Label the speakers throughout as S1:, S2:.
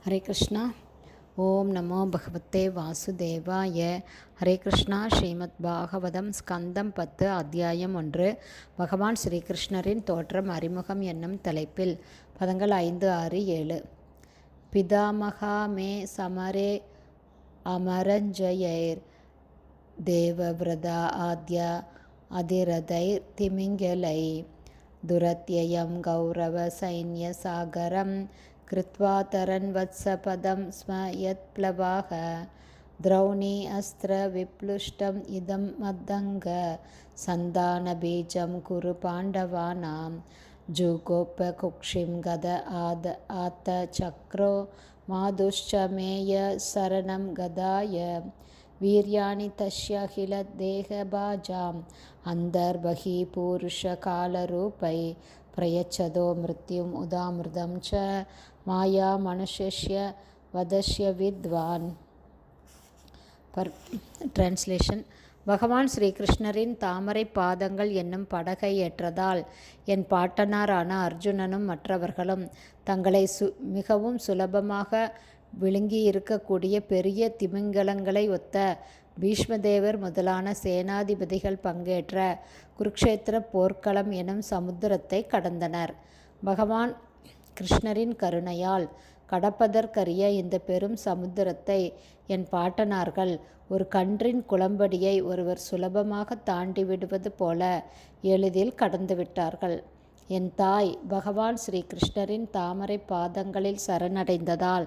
S1: ஹரே கிருஷ்ணா. ஓம் நமோ பகவத்தே வாசுதேவாய. ஹரே கிருஷ்ணா. ஸ்ரீமத் பாகவதம் ஸ்கந்தம் 10 அத்தியாயம் 1. பகவான் ஸ்ரீகிருஷ்ணரின் தோற்றம் அறிமுகம் என்னும் தலைப்பில் பதங்கள் 5, 6, 7. பிதாமகா மே சமரே அமரஞ்சயைர் தேவவ்ரதா ஆத்யா அதிரதைர் திமிங்கலை துரத்யயம் கௌரவ சைன்ய சாகரம் கிருத்வா தரன் வத்சபதம் ஸ்ம யத் ப்ளவாக த்ரௌணி அஸ்திர விப்ளுஷ்டம் இதம் மத்தங்க சந்தான பீஜம் குரு பாண்டவானாம் ஜுகோப குக்ஷிம் கத ஆத்த சக்ரோ மாதுஷ்சமேய சரணம் கதாய வீர்யாணி தஸ்யாகில தேகபாஜாம் அந்தர்பகி பூருஷ காலரூபை பிரயச்சதோ மிருத்யும் உதாமிருதம் ச மாயா மனுஷ்ய வதஸ்ய வித்வான். டிரான்ஸ்லேஷன். பகவான் ஸ்ரீகிருஷ்ணரின் தாமரை பாதங்கள் என்னும் படகை ஏற்றதால் என் பாட்டனாரான அர்ஜுனனும் மற்றவர்களும் தங்களை மிகவும் சுலபமாக விழுங்கியிருக்கக்கூடிய பெரிய திமிங்கலங்களை ஒத்த பீஷ்மதேவர் முதலான சேனாதிபதிகள் பங்கேற்ற குருக்ஷேத்திர போர்க்களம் எனும் சமுத்திரத்தை கடந்தனர். பகவான் கிருஷ்ணரின் கருணையால் கடப்பதற்கரிய இந்த பெரும் சமுத்திரத்தை என் பாட்டனார்கள் ஒரு கன்றின் குளம்படியை ஒருவர் சுலபமாக தாண்டிவிடுவது போல எளிதில் கடந்துவிட்டார்கள். என் தாய் பகவான் ஸ்ரீகிருஷ்ணரின் தாமரை பாதங்களில் சரணடைந்ததால்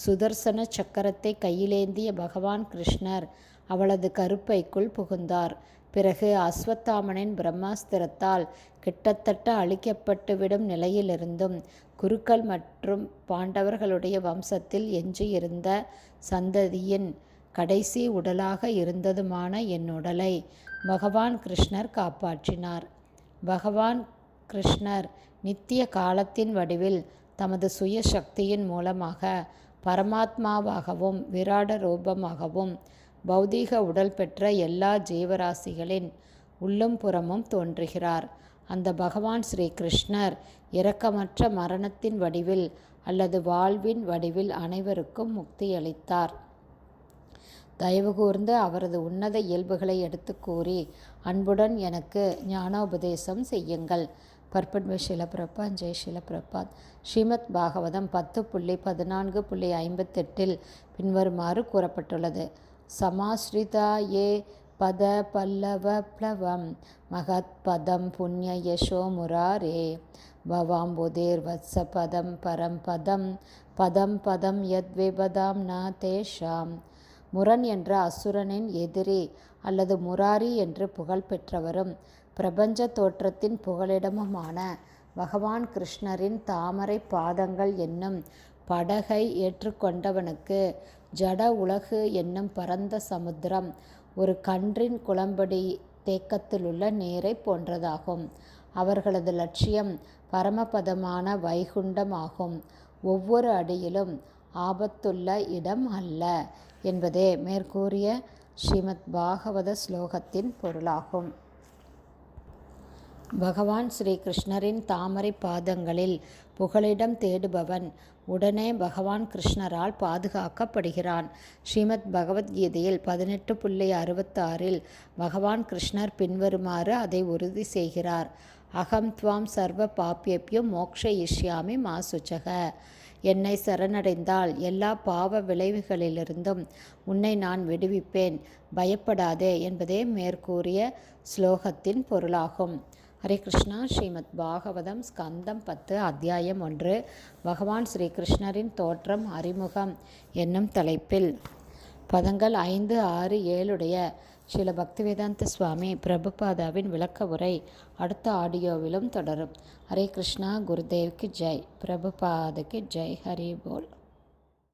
S1: சுதர்சன சக்கரத்தை கையிலேந்திய பகவான் கிருஷ்ணர் அவளது கருப்பைக்குள் புகுந்தார். பிறகு அஸ்வத்தாமனின் பிரம்மாஸ்திரத்தால் கிட்டத்தட்ட அழிக்கப்பட்டுவிடும் நிலையிலிருந்தும் குருக்கள் மற்றும் பாண்டவர்களுடைய வம்சத்தில் எஞ்சியிருந்த சந்ததியின் கடைசி உடலாக இருந்ததுமான என் உடலை பகவான் கிருஷ்ணர் காப்பாற்றினார். பகவான் கிருஷ்ணர் நித்திய காலத்தின் வடிவில் தமது சுய சக்தியின் மூலமாக பரமாத்மாவாகவும் விராட ரூபமாகவும் பௌதீக உடல் பெற்ற எல்லா ஜீவராசிகளின் உள்ளும் புறமும் தோன்றுகிறார். அந்த பகவான் ஸ்ரீகிருஷ்ணர் இரக்கமற்ற மரணத்தின் வடிவில் அல்லது வாழ்வின் வடிவில் அனைவருக்கும் முக்தியளித்தார். தயவுகூர்ந்து அவரது உன்னத இயல்புகளை எடுத்து கூறி அன்புடன் எனக்கு ஞானோபதேசம் செய்யுங்கள். Purport by Srila Prabhupada. ஜெய் ஷீல பிரபாத். ஸ்ரீமத் பாகவதம் 10.14.58 பின்வருமாறு கூறப்பட்டுள்ளது. சமாஸ்ரிதா ஏ பத பல்லவ ப்ளவம் மகத் பதம் புண்ணிய யசோ முராரே பவாம்புதேர் வத்ச பதம் பரம் பதம் பதம் பதம் யத் விபதாம் ந தேஷாம். முரன் என்ற அசுரனின் எதிரி அல்லது முராரி என்று புகழ் பெற்றவரும் பிரபஞ்ச தோற்றத்தின் புகலிடமுமான பகவான் கிருஷ்ணரின் தாமரை பாதங்கள் என்னும் படகை ஏற்றுக்கொண்டவனுக்கு ஜட உலகு என்னும் பரந்த சமுத்திரம் ஒரு கன்றின் குளம்படி தேக்கத்திலுள்ள நீரை போன்றதாகும். அவர்களது லட்சியம் பரமபதமான வைகுண்டம் ஆகும். ஒவ்வொரு அடியிலும் ஆபத்துள்ள இடம் அல்ல என்பதே மேற்கூறிய ஸ்ரீமத் பாகவத ஸ்லோகத்தின் பொருளாகும். பகவான் ஸ்ரீகிருஷ்ணரின் தாமரை பாதங்களில் புகலிடம் தேடுபவன் உடனே பகவான் கிருஷ்ணரால் பாதுகாக்கப்படுகிறான். ஸ்ரீமத் பகவத்கீதையில் 18.66 பகவான் கிருஷ்ணர் பின்வருமாறு அதை உறுதி செய்கிறார். அகம் துவாம் சர்வ பாப்யேப்யோ மோக்ஷயிஷ்யாமி மா சுச்சக. என்னை சரணடைந்தால் எல்லா பாவ விளைவுகளிலிருந்தும் உன்னை நான் விடுவிப்பேன், பயப்படாதே என்பதே மேற்கூறிய ஸ்லோகத்தின் பொருளாகும். ஹரே கிருஷ்ணா. ஸ்ரீமத் பாகவதம் ஸ்கந்தம் 10 அத்தியாயம் 1. பகவான் ஸ்ரீகிருஷ்ணரின் தோற்றம் அறிமுகம் என்னும் தலைப்பில் பதங்கள் 5, 6, 7 ஸ்ரீல பக்திவேதாந்த சுவாமி பிரபுபாதாவின் விளக்க உரை அடுத்த ஆடியோவிலும் தொடரும். ஹரே கிருஷ்ணா. குருதேவ்க்கு ஜெய். பிரபுபாதுக்கு ஜெய். ஹரி போல்.